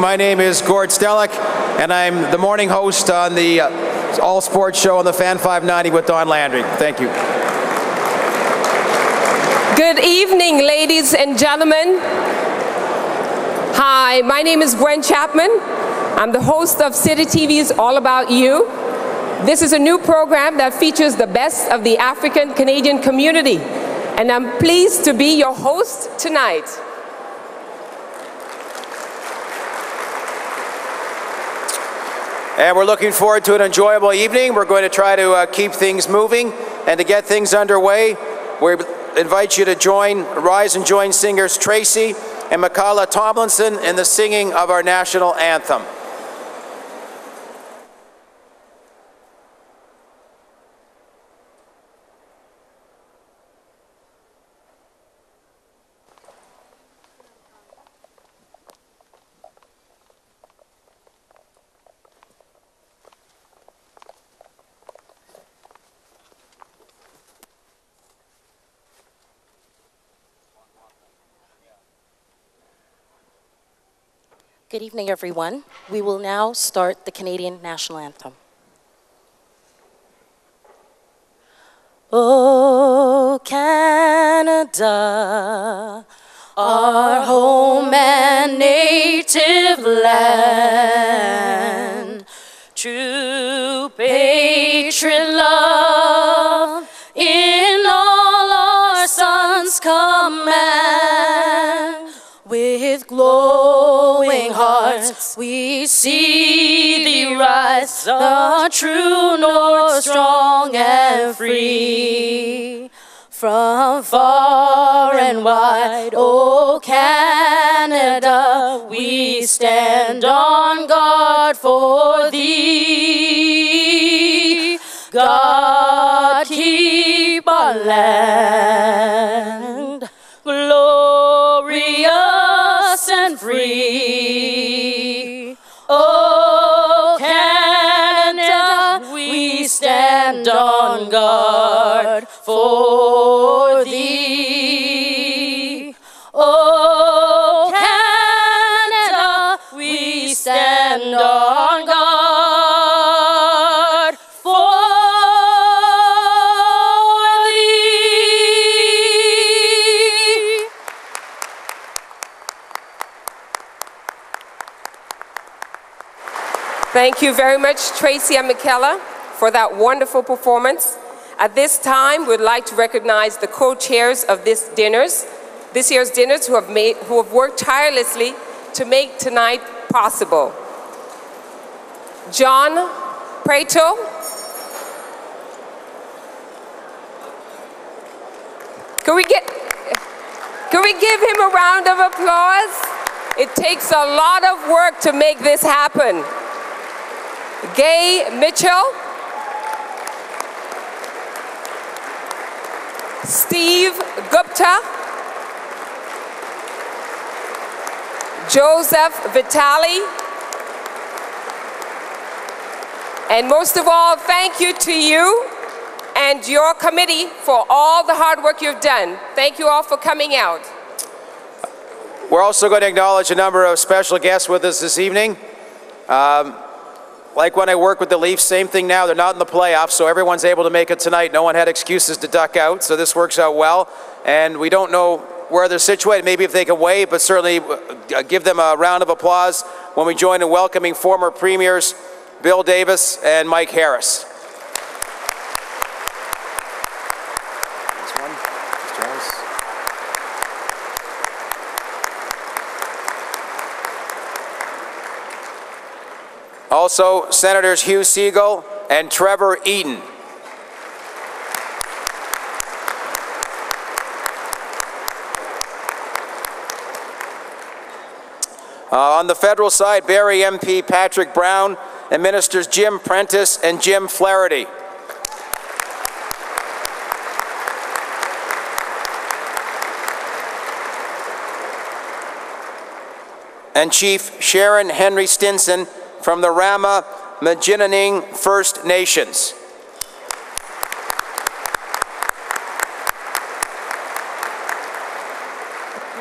My name is Gord Stellick, and I'm the morning host on the All Sports Show on the Fan 590 with Don Landry. Thank you. Good evening, ladies and gentlemen. Hi, my name is Gwen Chapman. I'm the host of City TV's All About You. This is a new program that features the best of the African-Canadian community, and I'm pleased to be your host tonight. And we're looking forward to an enjoyable evening. We're going to try to keep things moving, and to get things underway, we invite you to rise and join singers Tracy and Makala Tomlinson in the singing of our national anthem. Good evening, everyone. We will now start the Canadian National Anthem. Oh, Canada, our home and native land, true patriot love in all our sons' command. With glowing hearts we see thee rise, the true north, strong and free. From far and wide, O Canada, we stand on guard for thee. God keep our land glorious and free. Oh, Canada, we stand on guard for thee. Oh, Canada, we stand on guard for thee. Thank you very much, Tracy and Makala, for that wonderful performance. At this time, we'd like to recognize the co-chairs of this year's dinners who have worked tirelessly to make tonight possible. John Prato, can we give him a round of applause? It takes a lot of work to make this happen. Gay Mitchell, Steve Gupta, Joseph Vitali, and most of all, thank you to you and your committee for all the hard work you've done. Thank you all for coming out. We're also going to acknowledge a number of special guests with us this evening. Like when I work with the Leafs, same thing now. They're not in the playoffs, so everyone's able to make it tonight. No one had excuses to duck out, so this works out well. And we don't know where they're situated, maybe if they can wait, but certainly give them a round of applause when we join in welcoming former premiers Bill Davis and Mike Harris. Also, Senators Hugh Segal and Trevor Eaton. On the federal side, Barrie MP Patrick Brown and Ministers Jim Prentice and Jim Flaherty. And Chief Sharon Henry Stinson from the Rama Majinaning First Nations.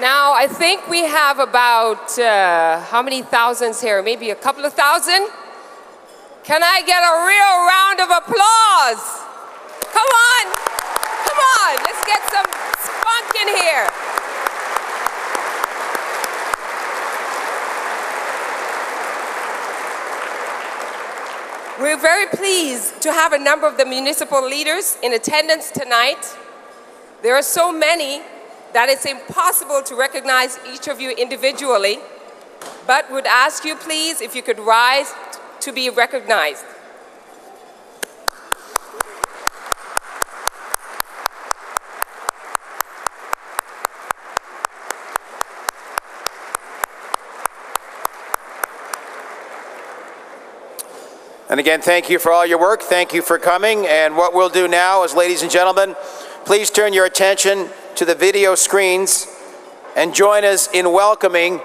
Now, I think we have about, how many thousands here? Maybe a couple of thousand? Can I get a real round of applause? Come on, come on, let's get some spunk in here. We're very pleased to have a number of the municipal leaders in attendance tonight. There are so many that it's impossible to recognize each of you individually, but would ask you please if you could rise to be recognized. And again, thank you for all your work. Thank you for coming. And what we'll do now is, ladies and gentlemen, please turn your attention to the video screens and join us in welcoming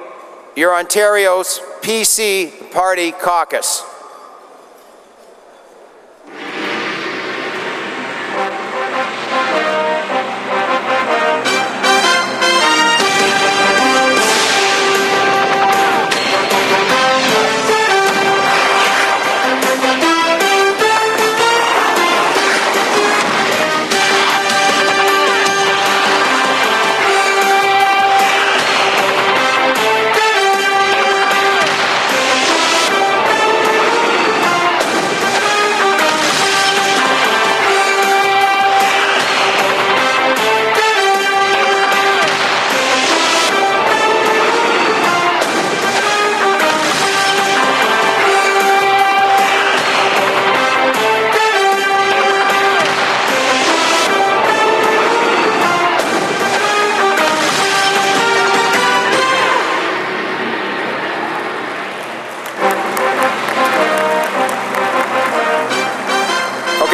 your Ontario's PC Party Caucus.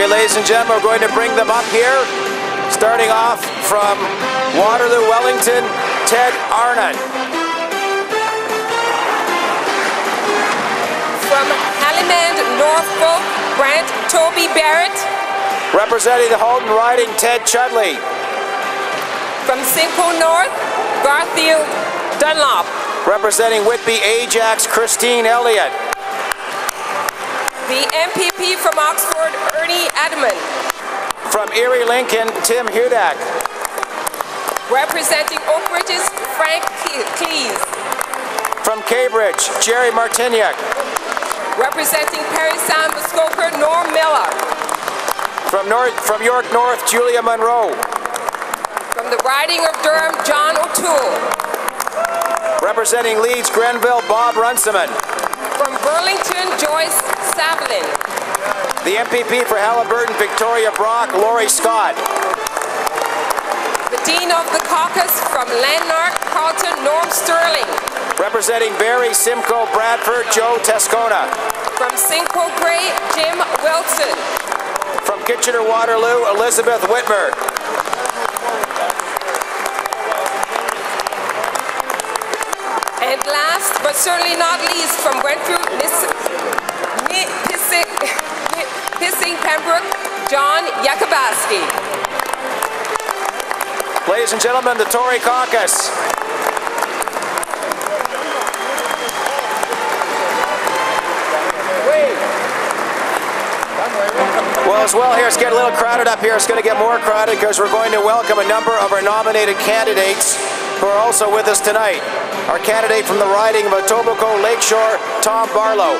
Ladies and gentlemen, we're going to bring them up here, starting off from Waterloo, Wellington, Ted Arnott. From Haliman, Norfolk, Brant Toby Barrett. Representing the Halton riding, Ted Chudley. From Simcoe North, Garfield Dunlop. Representing Whitby Ajax, Christine Elliott. The MPP from Oxford, Ernie Edmond. From Erie Lincoln, Tim Hudak. Representing Oak Ridges, Frank Cleese. From Cambridge, Jerry Martignac. Representing Perry Sound, Muskoka, Norm Miller. From York North, Julia Monroe. From the riding of Durham, John O'Toole. Representing Leeds, Grenville, Bob Runciman. From Burlington, Joyce Savlin. The MPP for Halliburton, Victoria Brock, Laurie Scott. The Dean of the Caucus from Lanark, Carlton, Norm Sterling. Representing Barrie, Simcoe, Bradford, Joe Tescona. From Simcoe Grey, Jim Wilson. From Kitchener-Waterloo, Elizabeth Whitmer. And last, but certainly not least, from Brentford, Pissing Pembroke, John Yakubaski. Ladies and gentlemen, the Tory Caucus. Well, as well here, it's getting a little crowded up here. It's going to get more crowded because we're going to welcome a number of our nominated candidates who are also with us tonight. Our candidate from the riding of Etobicoke Lakeshore, Tom Barlow.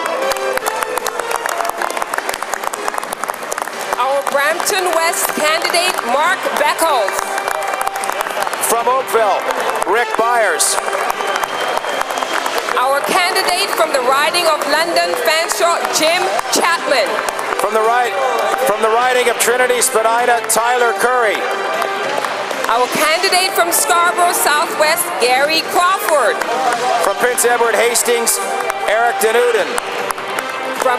Our Brampton West candidate, Mark Beckles. From Oakville, Rick Byers. Our candidate from the riding of London Fanshawe, Jim Chapman. From the riding of Trinity Spadina, Tyler Curry. Our candidate from Scarborough Southwest, Gary Crawford. From Prince Edward Hastings, Eric Denuden. From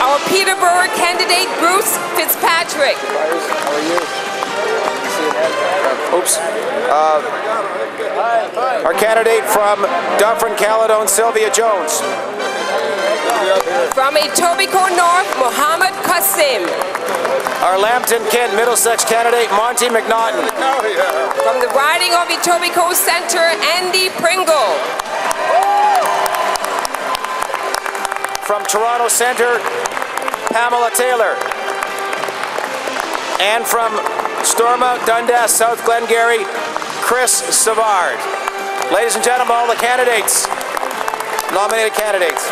our Peterborough candidate, Bruce Fitzpatrick. How are you? Oops. Our candidate from Dufferin Caledon, Sylvia Jones. From Etobicoke North, Mohammed Qasim. our Lambton, Kent, Middlesex candidate, Monty McNaughton. From the riding of Etobicoke Centre, Andy Pringle. From Toronto Centre, Pamela Taylor. And from Stormont, Dundas, South Glengarry, Chris Savard. Ladies and gentlemen, all the candidates, nominated candidates.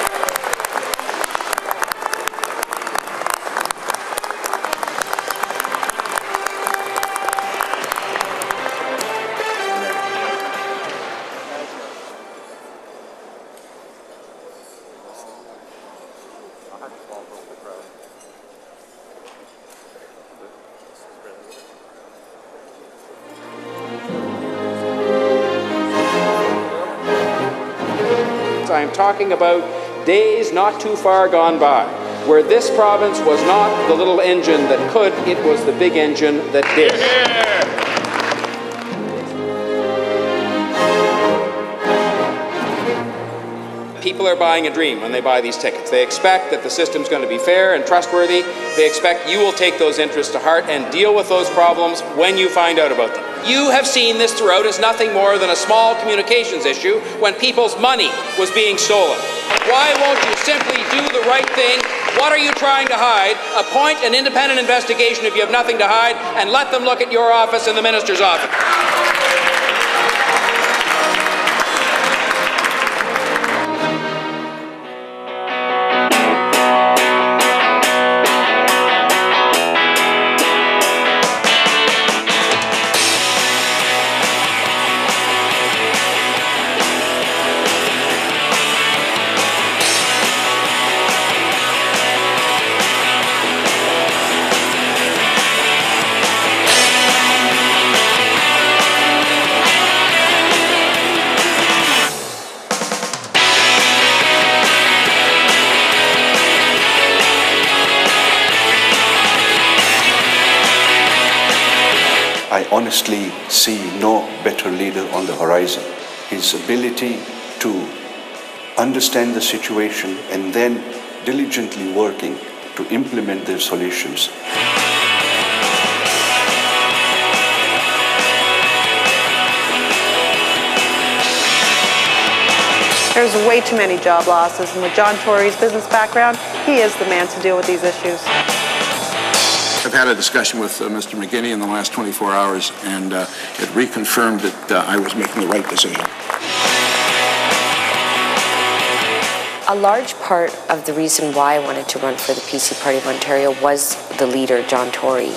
I'm talking about days not too far gone by, where this province was not the little engine that could, it was the big engine that did. People are buying a dream when they buy these tickets. They expect that the system's going to be fair and trustworthy. They expect you will take those interests to heart and deal with those problems when you find out about them. You have seen this throughout as nothing more than a small communications issue when people's money was being stolen. Why won't you simply do the right thing? What are you trying to hide? Appoint an independent investigation if you have nothing to hide, and let them look at your office and the minister's office. I honestly see no better leader on the horizon. His ability to understand the situation and then diligently working to implement their solutions. There's way too many job losses, and with John Tory's business background, he is the man to deal with these issues. I've had a discussion with Mr. McGinney in the last 24 hours, and it reconfirmed that I was making the right decision. A large part of the reason why I wanted to run for the PC Party of Ontario was the leader, John Tory.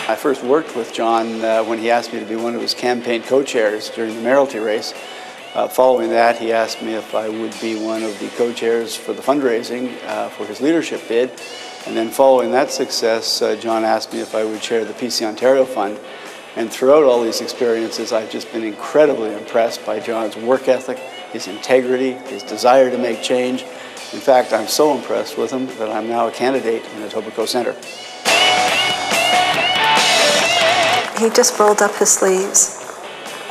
I first worked with John when he asked me to be one of his campaign co-chairs during the mayoralty race. Following that, he asked me if I would be one of the co-chairs for the fundraising for his leadership bid. And then following that success, John asked me if I would chair the PC Ontario Fund. And throughout all these experiences, I've just been incredibly impressed by John's work ethic, his integrity, his desire to make change. In fact, I'm so impressed with him that I'm now a candidate in Etobicoke Centre. He just rolled up his sleeves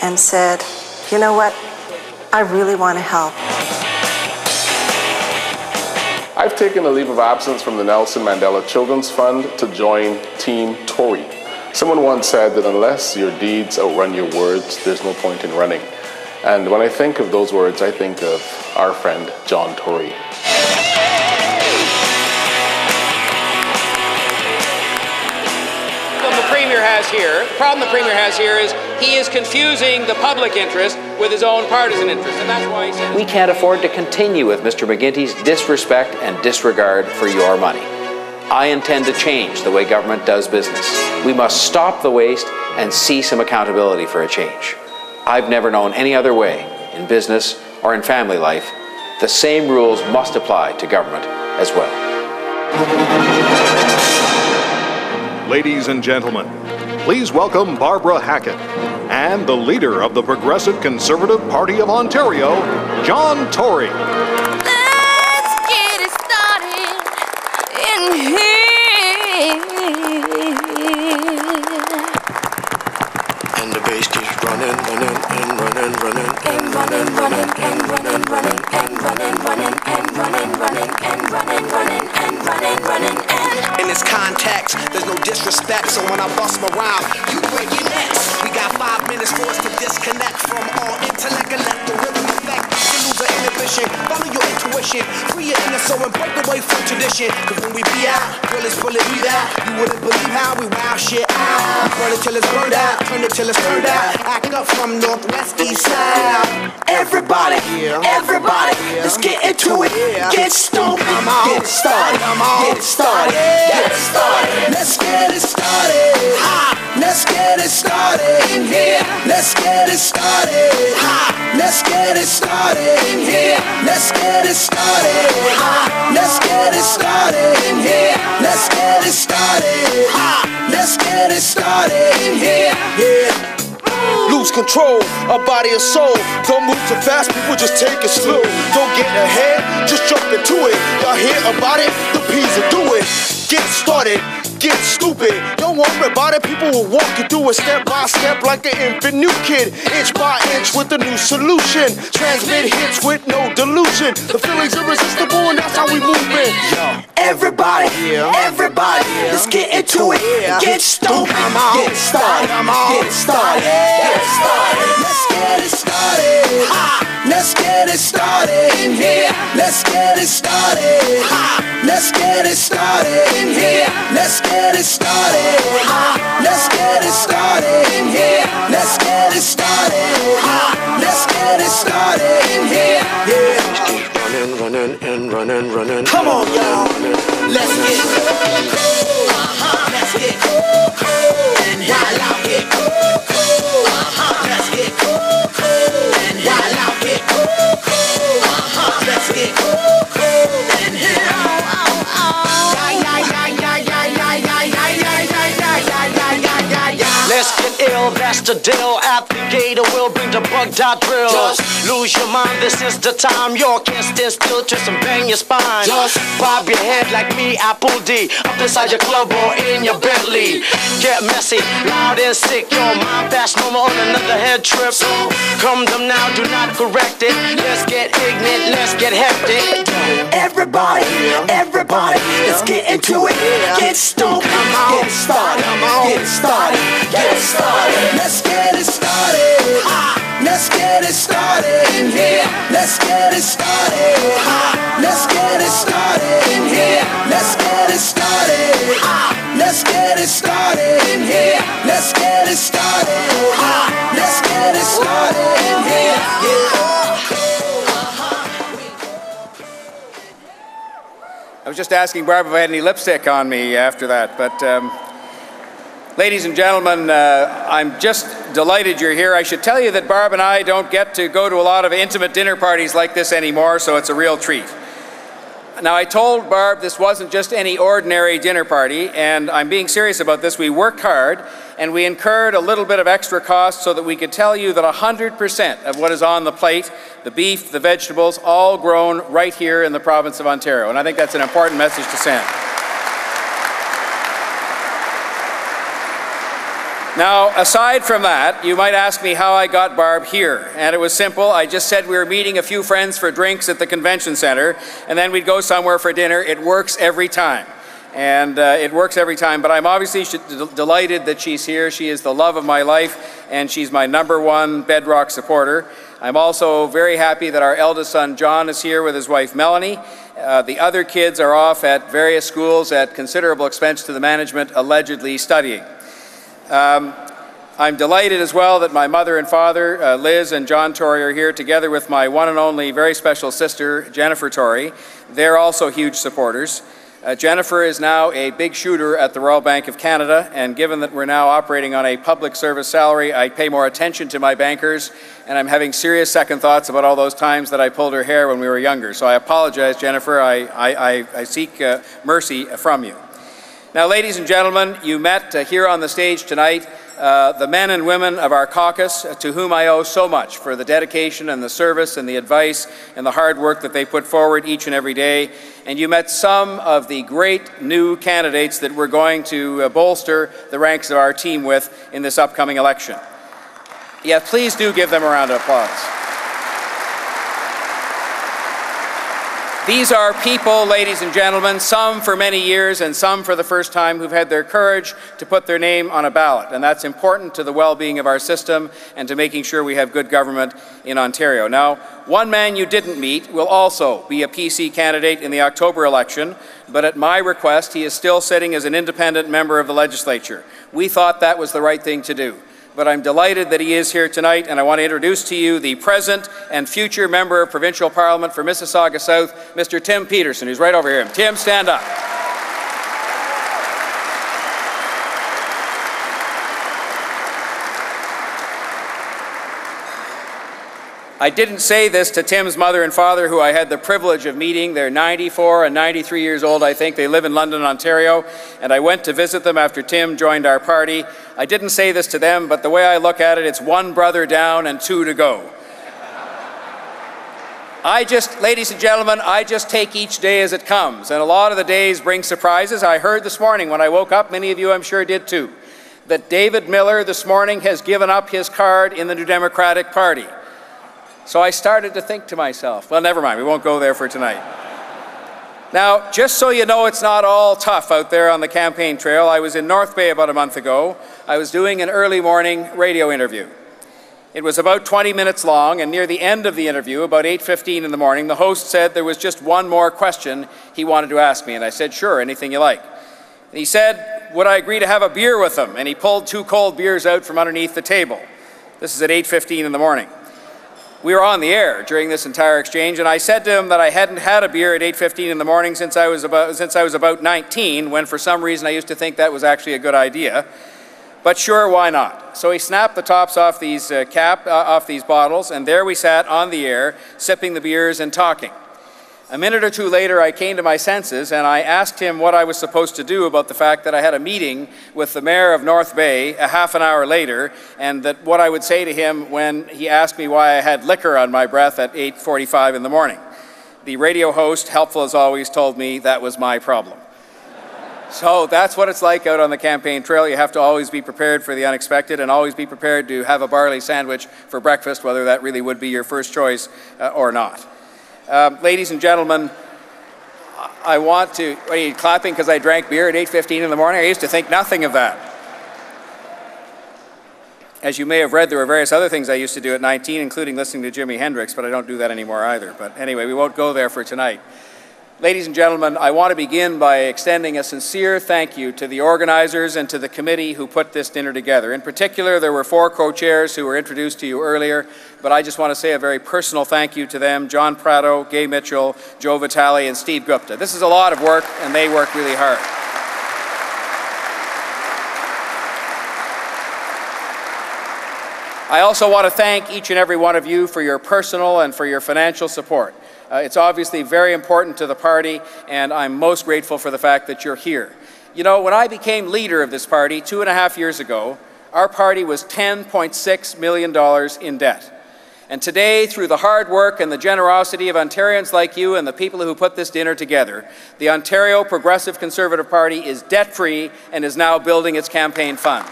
and said, you know what? I really want to help. I've taken a leave of absence from the Nelson Mandela Children's Fund to join Team Tory. Someone once said that unless your deeds outrun your words, there's no point in running. And when I think of those words, I think of our friend John Tory. The problem the Premier has here is he is confusing the public interest with his own partisan interest, and that's why he says... We can't afford to continue with Mr. McGuinty's disrespect and disregard for your money. I intend to change the way government does business. We must stop the waste and see some accountability for a change. I've never known any other way in business or in family life. The same rules must apply to government as well. Ladies and gentlemen, please welcome Barbara Hackett and the leader of the Progressive Conservative Party of Ontario, John Tory. Let's get it started in here. And the bass keeps running, running, and running, running, and running, running, and running, running, and running, running, and running, running, and running, running, and running, running. next. There's no disrespect, so when I bust my rhyme, you break your necks. We got 5 minutes for us to disconnect from all intellect and let the rhythm affect. To lose the inhibition, follow your intuition, free your inner soul and break away from tradition. Cause when we be out, bullets bullet we out. You wouldn't believe how we wow shit out. We burn it till it's burned out, turn it till it's turned out. Act up from northwest, east side. Everybody, everybody, let's get into it. Get stoked, get it started, get it started, get it started. Let's get it started. Let's get it started in here. Let's get it started. Let's get it started in here. Let's get it started. Let's get it started in here. Let's get it started. Let's get it started in here. Yeah. Lose control of body and soul. Don't move too fast, people just take it slow. Don't get ahead, just jump into it. Y'all hear about it? The P's will do it. Get started, get stupid. Don't worry about it, people will walk you through it step by step like an infant new kid. Inch by inch with a new solution. Transmit hits with no delusion. The feeling's irresistible and that's how we move it. Everybody, everybody, let's get into it. Get stoked, get it started, get it started, get it started. Let's get it started. Let's get it started in here. Let's get it started. Let's get it started in here. Let's get it started. Let's get it started in here. Let's get it started. Let's get it started in here. Yeah. Running and running. Come on, y'all. Let's get cool. Let's get cool. And while out get cool. Let's get cool. And while out get cool. Let's get cool. And here. Let's get ill, that's the deal. At the gator will bring the bug-dot drill. Just lose your mind, this is the time. You can't stand still, twist and bang your spine. Just bob your head like me, Apple D. Up inside your club or in your Bentley. Get messy, loud and sick. Your mind fast, normal on another head trip. So come them now, do not correct it. Let's get ignorant, let's get hectic. Everybody, everybody, let's get into it. Get stoked, get it started, get it started, get it started. Let's get it started. Let's get it started in here. Let's get it started. Let's get it started in here. Let's get it started. Let's get it started in here. Let's get it started. Let's get it started in here. I was just asking Barb if I had any lipstick on me after that, but ladies and gentlemen, I'm just delighted you're here. I should tell you that Barb and I don't get to go to a lot of intimate dinner parties like this anymore, so it's a real treat. Now, I told Barb this wasn't just any ordinary dinner party, and I'm being serious about this. We worked hard, and we incurred a little bit of extra cost so that we could tell you that 100% of what is on the plate, the beef, the vegetables, all grown right here in the province of Ontario. And I think that's an important message to send. Now, aside from that, you might ask me how I got Barb here. And it was simple. I just said we were meeting a few friends for drinks at the convention center, and then we'd go somewhere for dinner. It works every time. And it works every time. But I'm obviously delighted that she's here. She is the love of my life, and she's my #1 bedrock supporter. I'm also very happy that our eldest son, John, is here with his wife, Melanie. The other kids are off at various schools at considerable expense to the management, allegedly studying. I'm delighted as well that my mother and father, Liz and John Tory, are here together with my one and only very special sister, Jennifer Tory. They're also huge supporters. Jennifer is now a big shooter at the Royal Bank of Canada, and given that we're now operating on a public service salary, I pay more attention to my bankers, and I'm having serious second thoughts about all those times that I pulled her hair when we were younger. So I apologize, Jennifer. I seek mercy from you. Now, ladies and gentlemen, you met here on the stage tonight the men and women of our caucus, to whom I owe so much for the dedication and the service and the advice and the hard work that they put forward each and every day. And you met some of the great new candidates that we're going to bolster the ranks of our team with in this upcoming election. Yeah, please do give them a round of applause. These are people, ladies and gentlemen, some for many years and some for the first time, who've had their courage to put their name on a ballot. And that's important to the well-being of our system and to making sure we have good government in Ontario. Now, one man you didn't meet will also be a PC candidate in the October election, but at my request, he is still sitting as an independent member of the legislature. We thought that was the right thing to do. But I'm delighted that he is here tonight, and I want to introduce to you the present and future member of Provincial Parliament for Mississauga South, Mr. Tim Peterson, who's right over here. Tim, stand up. I didn't say this to Tim's mother and father, who I had the privilege of meeting. They're 94 and 93 years old, I think. They live in London, Ontario, and I went to visit them after Tim joined our party. I didn't say this to them, but the way I look at it, it's one brother down and two to go. Ladies and gentlemen, I just take each day as it comes, and a lot of the days bring surprises. I heard this morning when I woke up, many of you I'm sure did too, that David Miller this morning has given up his card in the New Democratic Party. So I started to think to myself, well, never mind, we won't go there for tonight. Now, just so you know, it's not all tough out there on the campaign trail. I was in North Bay about a month ago. I was doing an early morning radio interview. It was about 20 minutes long, and near the end of the interview, about 8:15 in the morning, the host said there was just one more question he wanted to ask me, and I said, sure, anything you like. And he said, would I agree to have a beer with him? And he pulled two cold beers out from underneath the table. This is at 8:15 in the morning. We were on the air during this entire exchange, and I said to him that I hadn't had a beer at 8:15 in the morning since I was about 19, when for some reason I used to think that was actually a good idea. But sure, why not? So he snapped the tops off these bottles, and there we sat on the air, sipping the beers and talking. A minute or two later, I came to my senses, and I asked him what I was supposed to do about the fact that I had a meeting with the mayor of North Bay a half an hour later, and that what I would say to him when he asked me why I had liquor on my breath at 8:45 in the morning. The radio host, helpful as always, told me that was my problem. So that's what it's like out on the campaign trail. You have to always be prepared for the unexpected and always be prepared to have a barley sandwich for breakfast, whether that really would be your first choice or not. Ladies and gentlemen, I want to... Are you clapping because I drank beer at 8:15 in the morning? I used to think nothing of that. As you may have read, there were various other things I used to do at 19, including listening to Jimi Hendrix, but I don't do that anymore either. But anyway, we won't go there for tonight. Ladies and gentlemen, I want to begin by extending a sincere thank you to the organizers and to the committee who put this dinner together. In particular, there were 4 co-chairs who were introduced to you earlier, but I just want to say a very personal thank you to them: John Prado, Gay Mitchell, Joe Vitale, and Steve Gupta. This is a lot of work, and they work really hard. I also want to thank each and every one of you for your personal and for your financial support. It's obviously very important to the party, and I'm most grateful for the fact that you're here. You know, when I became leader of this party 2.5 years ago, our party was $10.6 million in debt. And today, through the hard work and the generosity of Ontarians like you and the people who put this dinner together, the Ontario Progressive Conservative Party is debt-free and is now building its campaign fund.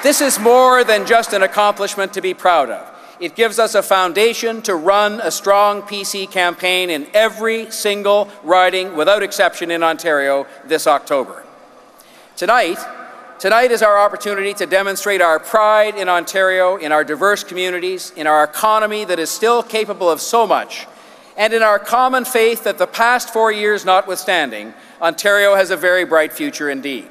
This is more than just an accomplishment to be proud of. It gives us a foundation to run a strong PC campaign in every single riding, without exception, in Ontario this October. Tonight is our opportunity to demonstrate our pride in Ontario, in our diverse communities, in our economy that is still capable of so much, and in our common faith that the past 4 years notwithstanding, Ontario has a very bright future indeed.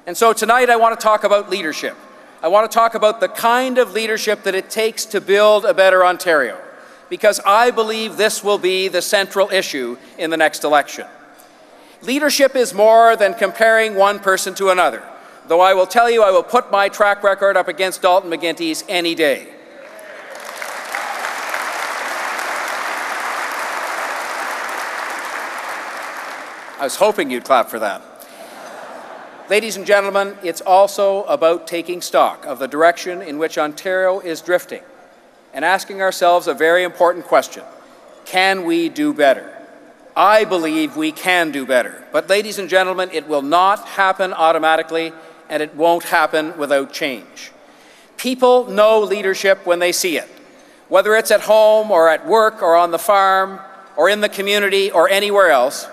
And so tonight I want to talk about leadership. I want to talk about the kind of leadership that it takes to build a better Ontario, because I believe this will be the central issue in the next election. Leadership is more than comparing one person to another, though I will tell you I will put my track record up against Dalton McGuinty's any day. I was hoping you'd clap for that. Ladies and gentlemen, it's also about taking stock of the direction in which Ontario is drifting and asking ourselves a very important question: can we do better? I believe we can do better. But ladies and gentlemen, it will not happen automatically, and it won't happen without change. People know leadership when they see it, whether it's at home or at work or on the farm or in the community or anywhere else.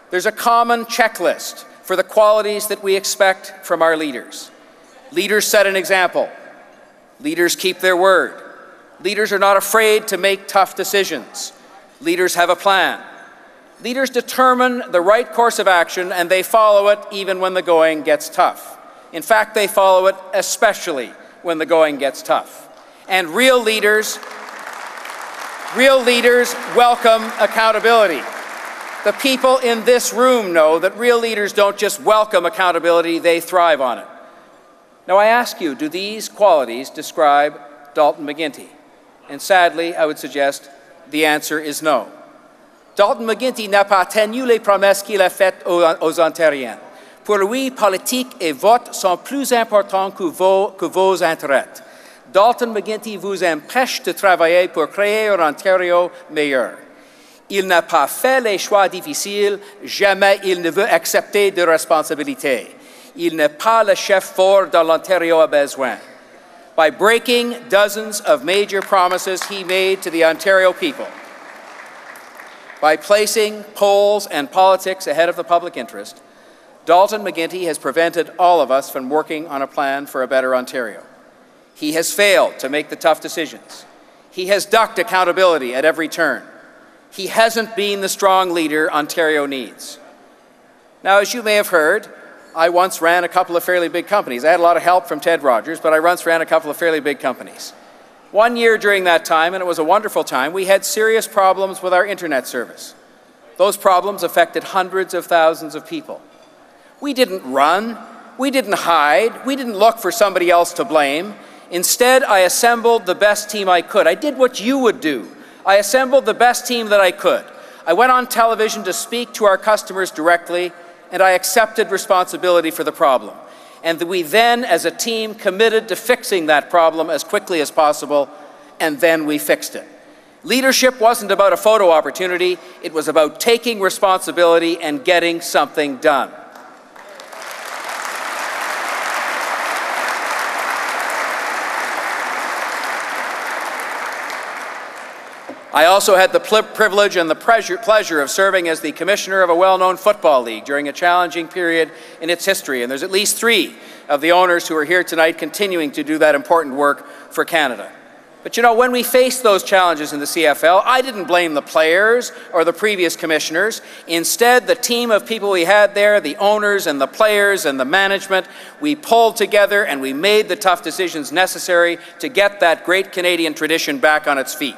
There's a common checklist for the qualities that we expect from our leaders. Leaders set an example. Leaders keep their word. Leaders are not afraid to make tough decisions. Leaders have a plan. Leaders determine the right course of action and they follow it even when the going gets tough. In fact, they follow it especially when the going gets tough. And real leaders welcome accountability. The people in this room know that real leaders don't just welcome accountability, they thrive on it. Now I ask you, do these qualities describe Dalton McGuinty? And sadly, I would suggest the answer is no. Dalton McGuinty n'a pas tenu les promesses qu'il a faites aux Ontariens. Pour lui, politique et vote sont plus importants que vos intérêts. Dalton McGuinty vous empêche de travailler pour créer un Ontario meilleur. Il n'a pas fait les choix difficiles, jamais il ne veut accepter de responsabilités. Il n'est pas le chef fort dont l'Ontario a besoin. By breaking dozens of major promises he made to the Ontario people, by placing polls and politics ahead of the public interest, Dalton McGuinty has prevented all of us from working on a plan for a better Ontario. He has failed to make the tough decisions. He has ducked accountability at every turn. He hasn't been the strong leader Ontario needs. Now, as you may have heard, I once ran a couple of fairly big companies. I had a lot of help from Ted Rogers, but I once ran a couple of fairly big companies. One year during that time, and it was a wonderful time, we had serious problems with our internet service. Those problems affected hundreds of thousands of people. We didn't run, we didn't hide, we didn't look for somebody else to blame. Instead, I assembled the best team I could. I did what you would do. I assembled the best team that I could. I went on television to speak to our customers directly, and I accepted responsibility for the problem. And we then, as a team, committed to fixing that problem as quickly as possible, and then we fixed it. Leadership wasn't about a photo opportunity, it was about taking responsibility and getting something done. I also had the privilege and the pleasure of serving as the commissioner of a well-known football league during a challenging period in its history, and there's at least 3 of the owners who are here tonight continuing to do that important work for Canada. But you know, when we faced those challenges in the CFL, I didn't blame the players or the previous commissioners. Instead, the team of people we had there, the owners and the players and the management, we pulled together and we made the tough decisions necessary to get that great Canadian tradition back on its feet.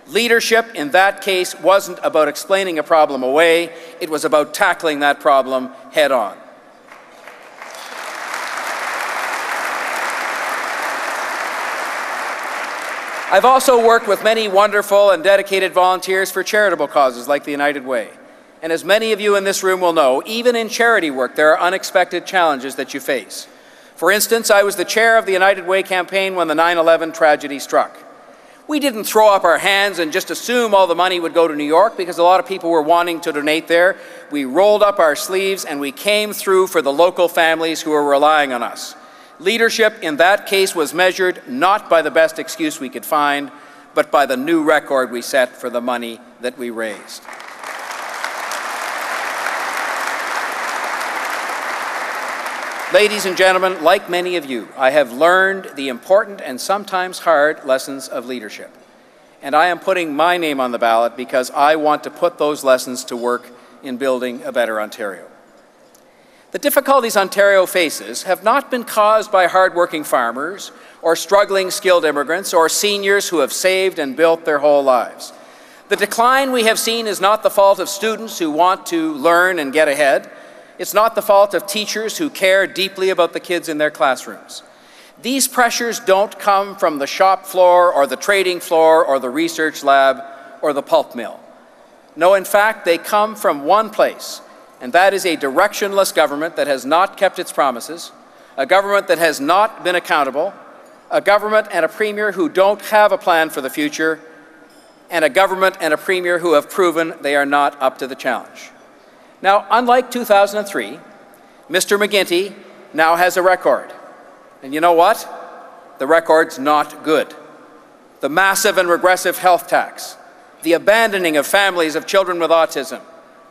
Leadership in that case wasn't about explaining a problem away, it was about tackling that problem head on. I've also worked with many wonderful and dedicated volunteers for charitable causes like the United Way. And as many of you in this room will know, even in charity work, there are unexpected challenges that you face. For instance, I was the chair of the United Way campaign when the 9/11 tragedy struck. We didn't throw up our hands and just assume all the money would go to New York because a lot of people were wanting to donate there. We rolled up our sleeves and we came through for the local families who were relying on us. Leadership in that case was measured not by the best excuse we could find, but by the new record we set for the money that we raised. Ladies and gentlemen, like many of you, I have learned the important and sometimes hard lessons of leadership. And I am putting my name on the ballot because I want to put those lessons to work in building a better Ontario. The difficulties Ontario faces have not been caused by hard-working farmers or struggling skilled immigrants or seniors who have saved and built their whole lives. The decline we have seen is not the fault of students who want to learn and get ahead. It's not the fault of teachers who care deeply about the kids in their classrooms. These pressures don't come from the shop floor or the trading floor or the research lab or the pulp mill. No, in fact, they come from one place, and that is a directionless government that has not kept its promises, a government that has not been accountable, a government and a premier who don't have a plan for the future, and a government and a premier who have proven they are not up to the challenge. Now, unlike 2003, Mr. McGuinty now has a record. And you know what? the record's not good. The massive and regressive health tax, the abandoning of families of children with autism,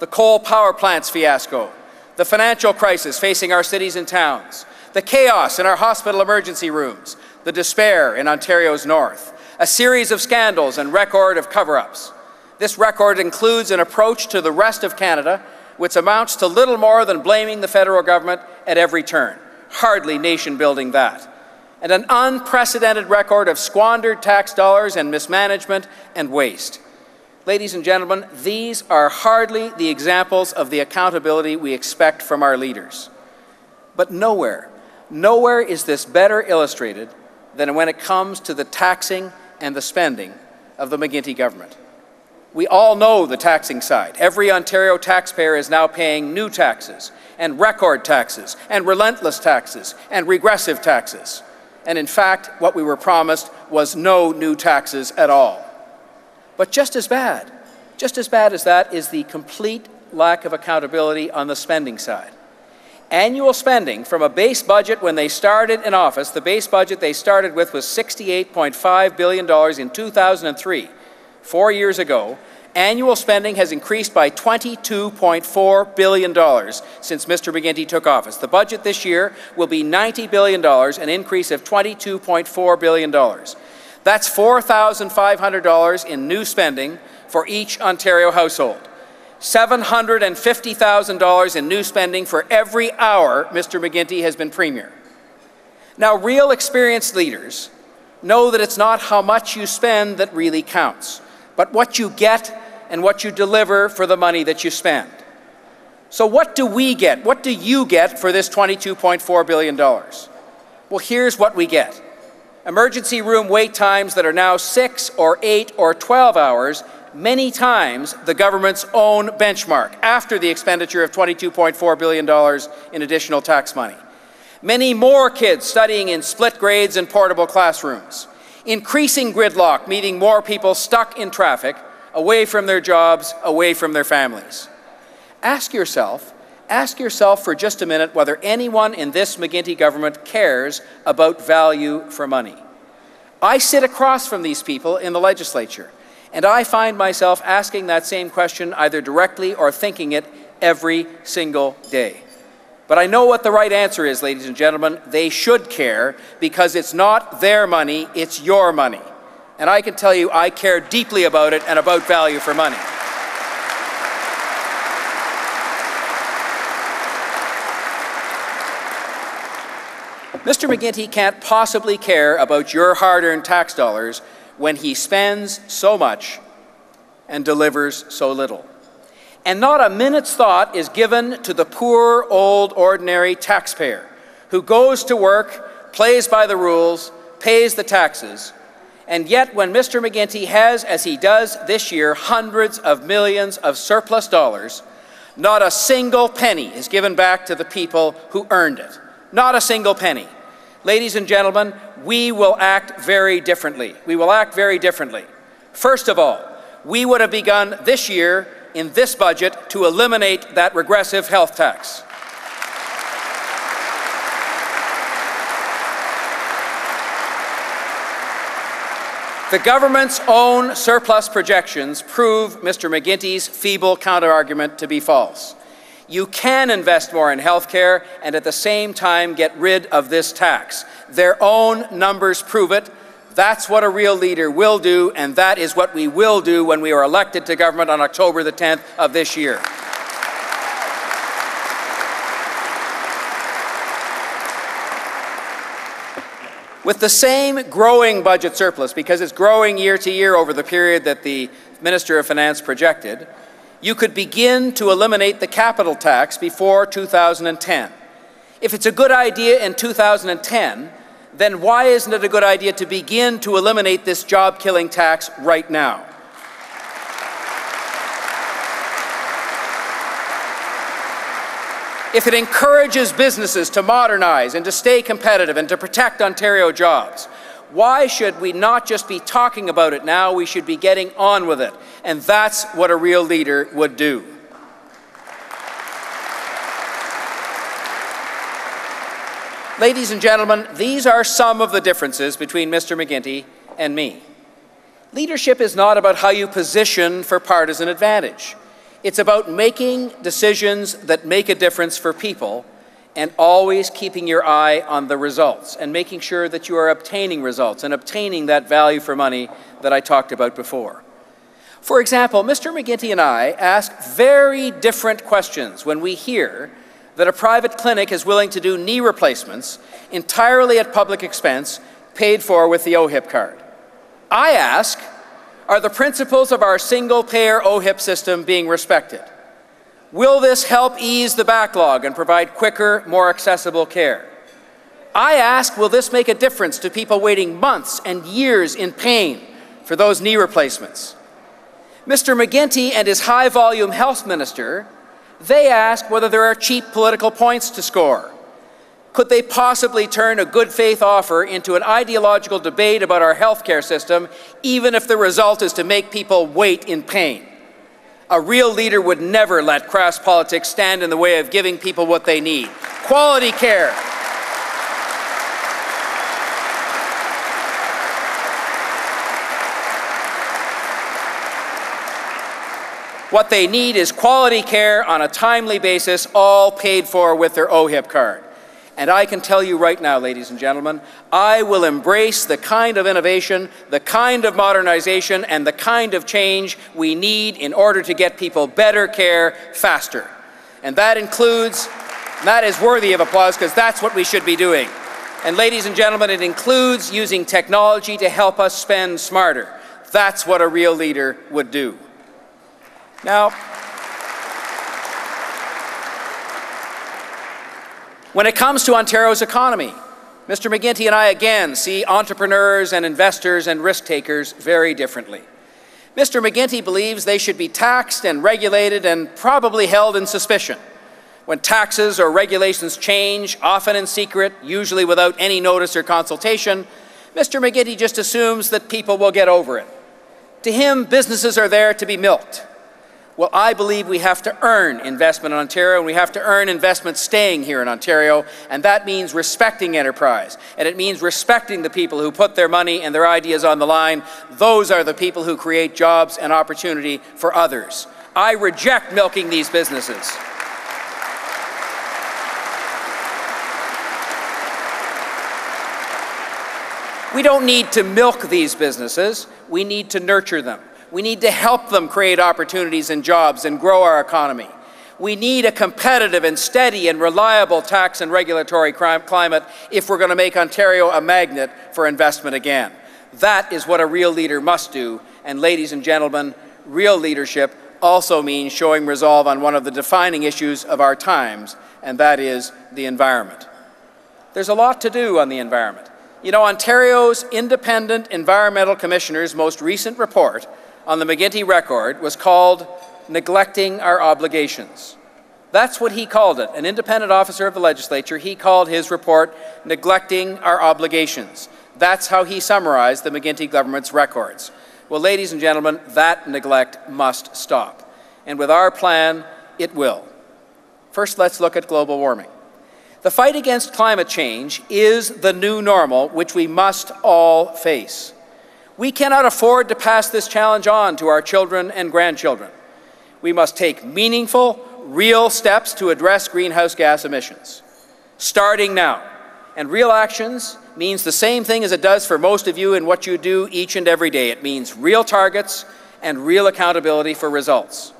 the coal power plants fiasco, the financial crisis facing our cities and towns, the chaos in our hospital emergency rooms, the despair in Ontario's north, a series of scandals and record of cover-ups. This record includes an approach to the rest of Canada which amounts to little more than blaming the federal government at every turn. Hardly nation-building that. And an unprecedented record of squandered tax dollars and mismanagement and waste. Ladies and gentlemen, these are hardly the examples of the accountability we expect from our leaders. But nowhere is this better illustrated than when it comes to the taxing and the spending of the McGuinty government. We all know the taxing side. Every Ontario taxpayer is now paying new taxes, and record taxes, and relentless taxes, and regressive taxes. And in fact, what we were promised was no new taxes at all. But just as bad as that is the complete lack of accountability on the spending side. Annual spending from a base budget when they started in office, the base budget they started with was $68.5 billion in 2003, 4 years ago. Annual spending has increased by $22.4 billion since Mr. McGuinty took office. The budget this year will be $90 billion, an increase of $22.4 billion. That's $4,500 in new spending for each Ontario household. $750,000 in new spending for every hour Mr. McGuinty has been Premier. Now, real experienced leaders know that it's not how much you spend that really counts, but what you get and what you deliver for the money that you spend. So what do we get? What do you get for this $22.4 billion? Well, here's what we get. Emergency room wait times that are now 6 or 8 or 12 hours, many times the government's own benchmark, after the expenditure of $22.4 billion in additional tax money. Many more kids studying in split grades and portable classrooms. Increasing gridlock, meaning more people stuck in traffic, away from their jobs, away from their families. Ask yourself for just a minute whether anyone in this McGuinty government cares about value for money. I sit across from these people in the legislature, and I find myself asking that same question either directly or thinking it every single day. But I know what the right answer is, ladies and gentlemen. They should care because it's not their money, it's your money. And I can tell you I care deeply about it and about value for money. Mr. McGuinty can't possibly care about your hard-earned tax dollars when he spends so much and delivers so little. And not a minute's thought is given to the poor, old, ordinary taxpayer who goes to work, plays by the rules, pays the taxes, and yet when Mr. McGuinty has, as he does this year, hundreds of millions of surplus dollars, not a single penny is given back to the people who earned it. Not a single penny. Ladies and gentlemen, we will act very differently. We will act very differently. First of all, we would have begun this year in this budget to eliminate that regressive health tax. The government's own surplus projections prove Mr. McGuinty's feeble counter-argument to be false. You can invest more in health care and at the same time get rid of this tax. Their own numbers prove it. That's what a real leader will do, and that is what we will do when we are elected to government on October the 10th of this year. With the same growing budget surplus, because it's growing year to year over the period that the Minister of Finance projected, you could begin to eliminate the capital tax before 2010. If it's a good idea in 2010, then why isn't it a good idea to begin to eliminate this job-killing tax right now? If it encourages businesses to modernize and to stay competitive and to protect Ontario jobs, why should we not just be talking about it now? We should be getting on with it. And that's what a real leader would do. Ladies and gentlemen, these are some of the differences between Mr. McGuinty and me. Leadership is not about how you position for partisan advantage. It's about making decisions that make a difference for people and always keeping your eye on the results and making sure that you are obtaining results and obtaining that value for money that I talked about before. For example, Mr. McGuinty and I ask very different questions when we hear that a private clinic is willing to do knee replacements entirely at public expense, paid for with the OHIP card. I ask, are the principles of our single-payer OHIP system being respected? Will this help ease the backlog and provide quicker, more accessible care? I ask, will this make a difference to people waiting months and years in pain for those knee replacements? Mr. McGuinty and his high-volume health minister, they ask whether there are cheap political points to score. Could they possibly turn a good faith offer into an ideological debate about our healthcare system, even if the result is to make people wait in pain? A real leader would never let crass politics stand in the way of giving people what they need. Quality care. What they need is quality care on a timely basis, all paid for with their OHIP card. And I can tell you right now, ladies and gentlemen, I will embrace the kind of innovation, the kind of modernization, and the kind of change we need in order to get people better care faster. And that includes, that is worthy of applause because that's what we should be doing. And ladies and gentlemen, it includes using technology to help us spend smarter. That's what a real leader would do. Now, when it comes to Ontario's economy, Mr. McGuinty and I again see entrepreneurs and investors and risk takers very differently. Mr. McGuinty believes they should be taxed and regulated and probably held in suspicion. When taxes or regulations change, often in secret, usually without any notice or consultation, Mr. McGuinty just assumes that people will get over it. To him, businesses are there to be milked. Well, I believe we have to earn investment in Ontario, and we have to earn investment staying here in Ontario, and that means respecting enterprise, and it means respecting the people who put their money and their ideas on the line. Those are the people who create jobs and opportunity for others. I reject milking these businesses. We don't need to milk these businesses. We need to nurture them. We need to help them create opportunities and jobs and grow our economy. We need a competitive and steady and reliable tax and regulatory climate if we're going to make Ontario a magnet for investment again. That is what a real leader must do. And ladies and gentlemen, real leadership also means showing resolve on one of the defining issues of our times, and that is the environment. There's a lot to do on the environment. You know, Ontario's Independent Environmental Commissioner's most recent report on the McGuinty record was called Neglecting Our Obligations. That's what he called it. An independent officer of the legislature, he called his report Neglecting Our Obligations. That's how he summarized the McGuinty government's records. Well, ladies and gentlemen, that neglect must stop. And with our plan, it will. First, let's look at global warming. The fight against climate change is the new normal, which we must all face. We cannot afford to pass this challenge on to our children and grandchildren. We must take meaningful, real steps to address greenhouse gas emissions, starting now. And real actions means the same thing as it does for most of you in what you do each and every day. It means real targets and real accountability for results.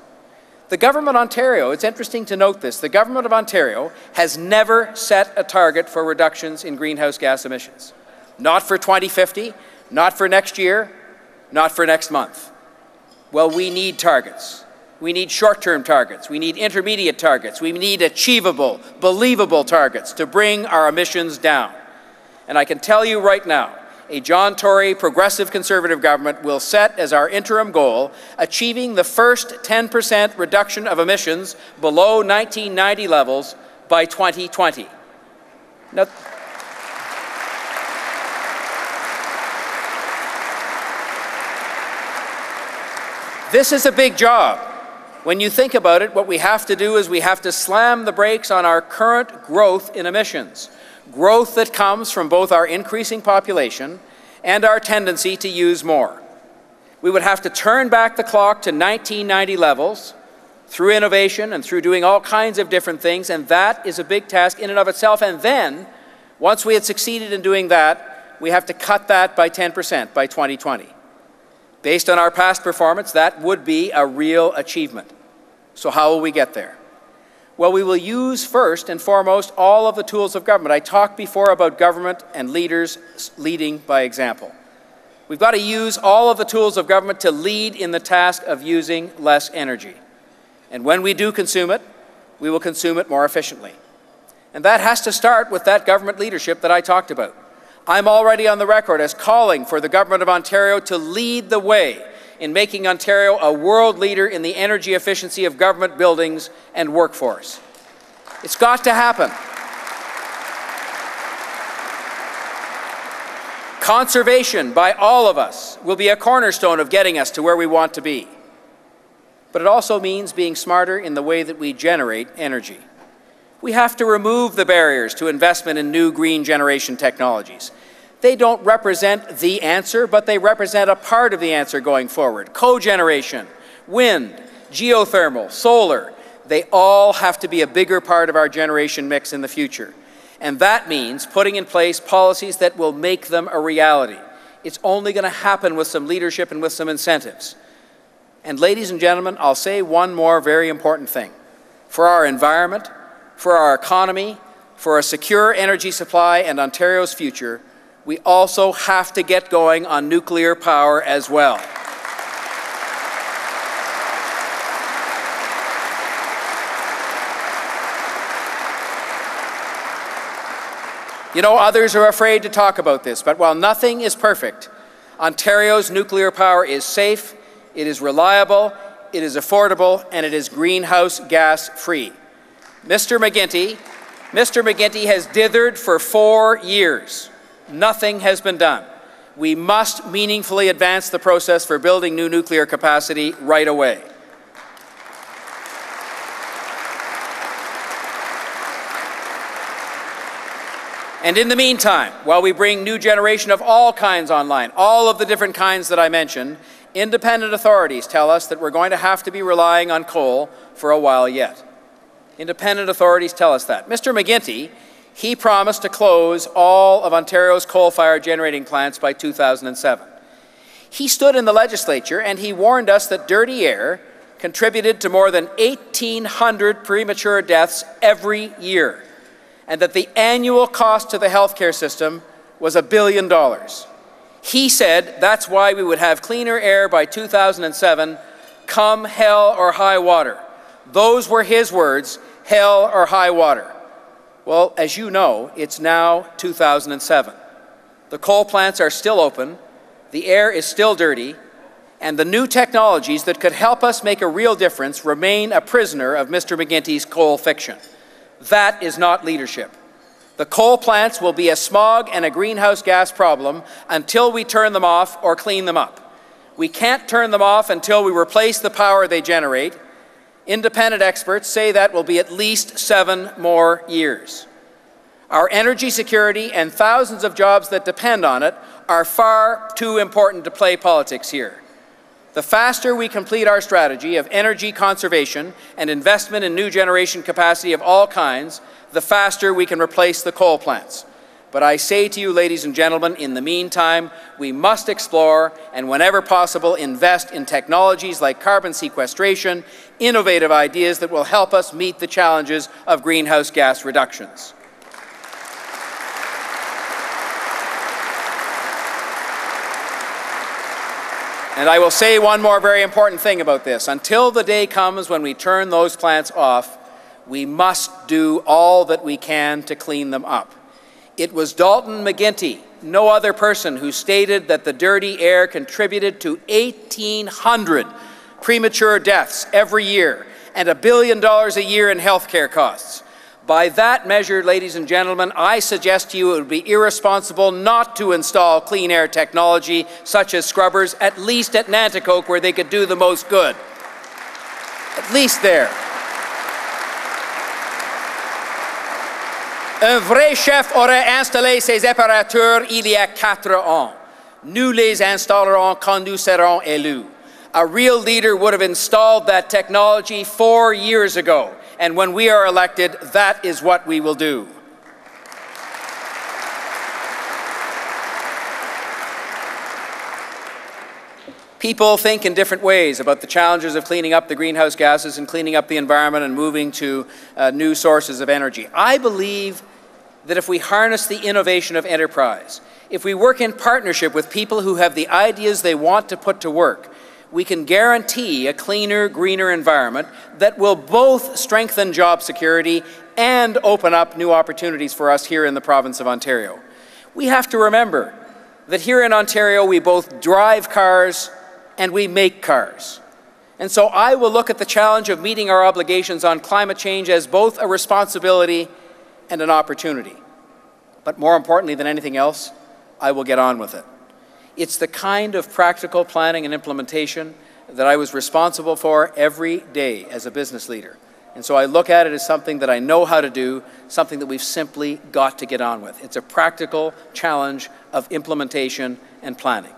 The Government of Ontario, it's interesting to note this, the Government of Ontario has never set a target for reductions in greenhouse gas emissions. Not for 2050, not for next year, not for next month. Well, we need targets. We need short-term targets. We need intermediate targets. We need achievable, believable targets to bring our emissions down. And I can tell you right now, a John Tory progressive conservative government will set as our interim goal achieving the first 10% reduction of emissions below 1990 levels by 2020. Now, this is a big job. When you think about it, what we have to do is we have to slam the brakes on our current growth in emissions. growth that comes from both our increasing population and our tendency to use more. We would have to turn back the clock to 1990 levels through innovation and through doing all kinds of different things, and that is a big task in and of itself. And then, once we had succeeded in doing that, we have to cut that by 10% by 2020. Based on our past performance, that would be a real achievement. So how will we get there? Well, we will use first and foremost all of the tools of government. I talked before about government and leaders leading by example. We've got to use all of the tools of government to lead in the task of using less energy. And when we do consume it, we will consume it more efficiently. And that has to start with that government leadership that I talked about. I'm already on the record as calling for the Government of Ontario to lead the way in making Ontario a world leader in the energy efficiency of government buildings and workforce. It's got to happen. Conservation by all of us will be a cornerstone of getting us to where we want to be. But it also means being smarter in the way that we generate energy. We have to remove the barriers to investment in new green generation technologies. They don't represent the answer, but they represent a part of the answer going forward. Cogeneration, wind, geothermal, solar, they all have to be a bigger part of our generation mix in the future. And that means putting in place policies that will make them a reality. It's only going to happen with some leadership and with some incentives. And ladies and gentlemen, I'll say one more very important thing. For our environment, for our economy, for a secure energy supply and Ontario's future, we also have to get going on nuclear power as well. You know, others are afraid to talk about this, but while nothing is perfect, Ontario's nuclear power is safe, it is reliable, it is affordable, and it is greenhouse gas free. Mr. McGuinty has dithered for 4 years. Nothing has been done. We must meaningfully advance the process for building new nuclear capacity right away. And in the meantime, while we bring new generation of all kinds online, all of the different kinds that I mentioned, independent authorities tell us that we're going to have to be relying on coal for a while yet. Independent authorities tell us that. Mr. McGuinty, he promised to close all of Ontario's coal-fired generating plants by 2007. He stood in the legislature and he warned us that dirty air contributed to more than 1,800 premature deaths every year, and that the annual cost to the healthcare system was $1 billion. He said that's why we would have cleaner air by 2007, come hell or high water. Those were his words, hell or high water. Well, as you know, it's now 2007. The coal plants are still open, the air is still dirty, and the new technologies that could help us make a real difference remain a prisoner of Mr. McGuinty's coal fiction. That is not leadership. The coal plants will be a smog and a greenhouse gas problem until we turn them off or clean them up. We can't turn them off until we replace the power they generate. Independent experts say that will be at least 7 more years. Our energy security and thousands of jobs that depend on it are far too important to play politics here. The faster we complete our strategy of energy conservation and investment in new generation capacity of all kinds, the faster we can replace the coal plants. But I say to you, ladies and gentlemen, in the meantime, we must explore and whenever possible invest in technologies like carbon sequestration, innovative ideas that will help us meet the challenges of greenhouse gas reductions. And I will say one more very important thing about this. Until the day comes when we turn those plants off, we must do all that we can to clean them up. It was Dalton McGuinty, no other person, who stated that the dirty air contributed to 1,800 premature deaths every year and $1 billion a year in healthcare costs. By that measure, ladies and gentlemen, I suggest to you it would be irresponsible not to install clean air technology such as scrubbers, at least at Nanticoke, where they could do the most good. At least there. Un vrai chef aurait installé ces apparatures il y a 4 ans. Nous les installerons quand nous serons élus. A real leader would have installed that technology 4 years ago. And when we are elected, that is what we will do. People think in different ways about the challenges of cleaning up the greenhouse gases and cleaning up the environment and moving to new sources of energy. I believe that if we harness the innovation of enterprise, if we work in partnership with people who have the ideas they want to put to work, we can guarantee a cleaner, greener environment that will both strengthen job security and open up new opportunities for us here in the province of Ontario. We have to remember that here in Ontario we both drive cars and we make cars. And so I will look at the challenge of meeting our obligations on climate change as both a responsibility and an opportunity. But more importantly than anything else, I will get on with it. It's the kind of practical planning and implementation that I was responsible for every day as a business leader. And so I look at it as something that I know how to do, something that we've simply got to get on with. It's a practical challenge of implementation and planning.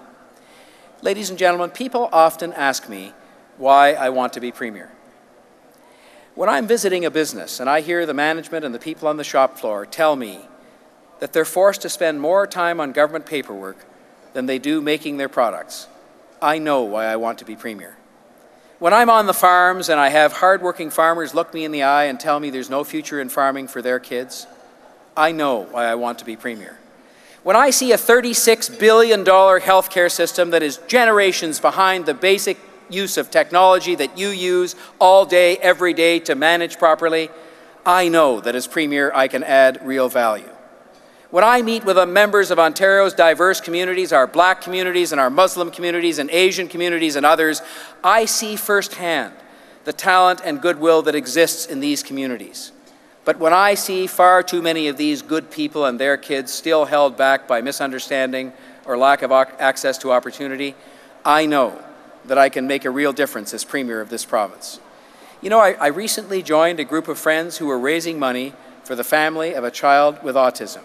Ladies and gentlemen, people often ask me why I want to be Premier. When I'm visiting a business and I hear the management and the people on the shop floor tell me that they're forced to spend more time on government paperwork than they do making their products, I know why I want to be Premier. When I'm on the farms and I have hardworking farmers look me in the eye and tell me there's no future in farming for their kids, I know why I want to be Premier. When I see a $36 billion healthcare system that is generations behind the basic use of technology that you use all day, every day to manage properly, I know that as Premier I can add real value. When I meet with the members of Ontario's diverse communities, our Black communities and our Muslim communities and Asian communities and others, I see firsthand the talent and goodwill that exists in these communities. But when I see far too many of these good people and their kids still held back by misunderstanding or lack of access to opportunity, I know that I can make a real difference as Premier of this province. You know, I recently joined a group of friends who were raising money for the family of a child with autism.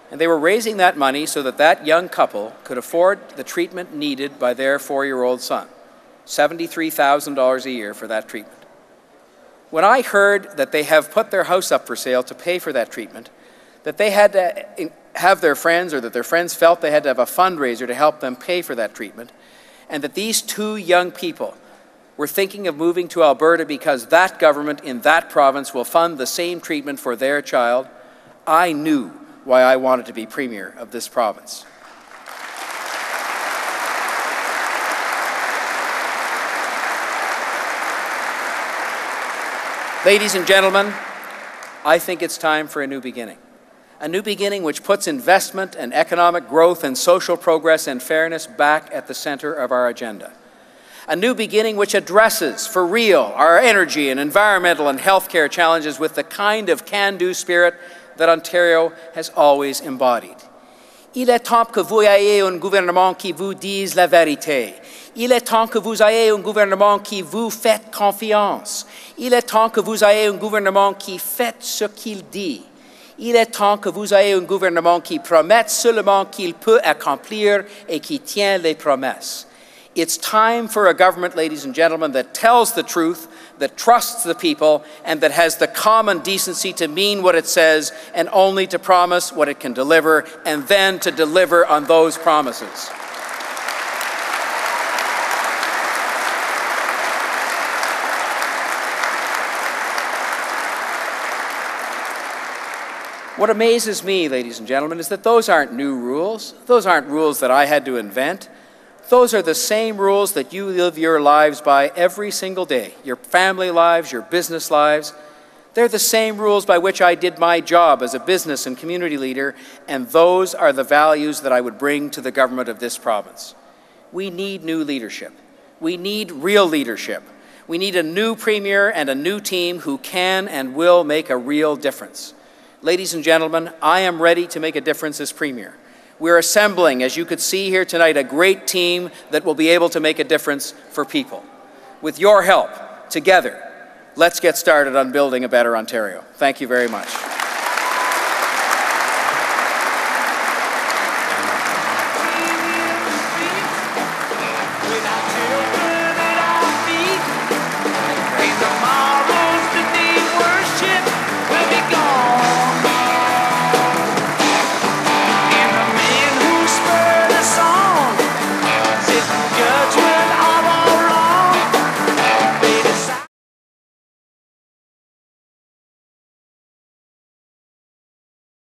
And they were raising that money so that that young couple could afford the treatment needed by their 4-year-old son, $73,000 a year for that treatment. When I heard that they have put their house up for sale to pay for that treatment, that they had to have their friends, or that their friends felt they had to have a fundraiser to help them pay for that treatment, and that these 2 young people were thinking of moving to Alberta because that government in that province will fund the same treatment for their child, I knew why I wanted to be Premier of this province. Ladies and gentlemen, I think it's time for a new beginning. A new beginning which puts investment and economic growth and social progress and fairness back at the center of our agenda. A new beginning which addresses, for real, our energy and environmental and healthcare challenges with the kind of can-do spirit that Ontario has always embodied. Il est temps que vous ayez un gouvernement qui vous dise la vérité. Il est temps que vous ayez un gouvernement qui vous fait confiance. Il est temps que vous ayez un gouvernement qui fait ce qu'il dit. Il est temps que vous ayez un gouvernement qui promet seulement qu'il peut accomplir et qui tient les promesses. It's time for a government, ladies and gentlemen, that tells the truth, that trusts the people, and that has the common decency to mean what it says and only to promise what it can deliver, and then to deliver on those promises. What amazes me, ladies and gentlemen, is that those aren't new rules. Those aren't rules that I had to invent. Those are the same rules that you live your lives by every single day, your family lives, your business lives. They're the same rules by which I did my job as a business and community leader, and those are the values that I would bring to the government of this province. We need new leadership. We need real leadership. We need a new Premier and a new team who can and will make a real difference. Ladies and gentlemen, I am ready to make a difference as Premier. We're assembling, as you could see here tonight, a great team that will be able to make a difference for people. With your help, together, let's get started on building a better Ontario. Thank you very much.